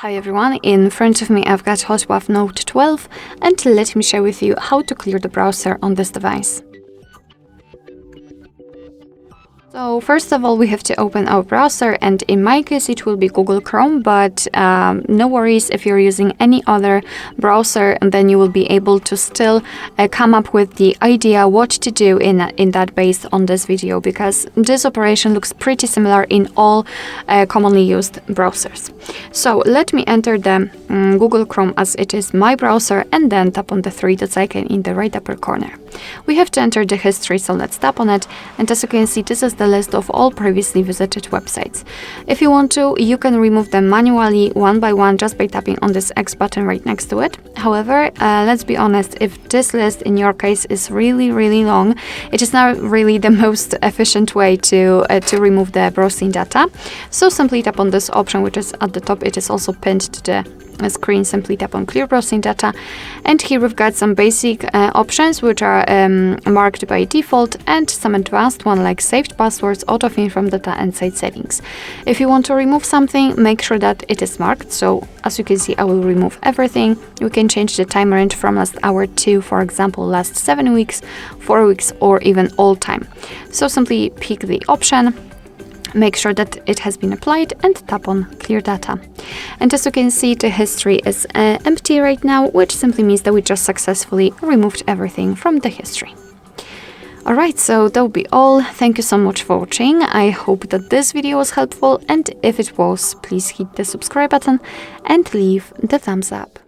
Hi everyone, in front of me I've got HOTWAV Note 12 and let me share with you how to clear the browser on this device. So first of all, we have to open our browser, and in my case it will be Google Chrome, but no worries if you're using any other browser, and then you will be able to still come up with the idea what to do in that based on this video, because this operation looks pretty similar in all commonly used browsers. So let me enter the Google Chrome as it is my browser, and then tap on the three dots icon in the right upper corner. We have to enter the history, so let's tap on it, and as you can see, this is the list of all previously visited websites. If you want to, you can remove them manually one by one just by tapping on this X button right next to it. However, let's be honest, if this list in your case is really long, it is not really the most efficient way to remove the browsing data. So simply tap on this option, which is at the top. It is also pinned to the screen. Simply tap on clear browsing data, and here we've got some basic options which are marked by default, and some advanced one like saved passwords, autofill from data, and site settings. If you want to remove something, make sure that it is marked. So as you can see, I will remove everything. We can change the time range from last hour to, for example, last 7 weeks, 4 weeks, or even all time. So simply pick the option, make sure that it has been applied, and tap on clear data. And as you can see, the history is empty right now, which simply means that we just successfully removed everything from the history. Alright, so that will be all. Thank you so much for watching. I hope that this video was helpful, and if it was, please hit the subscribe button and leave the thumbs up.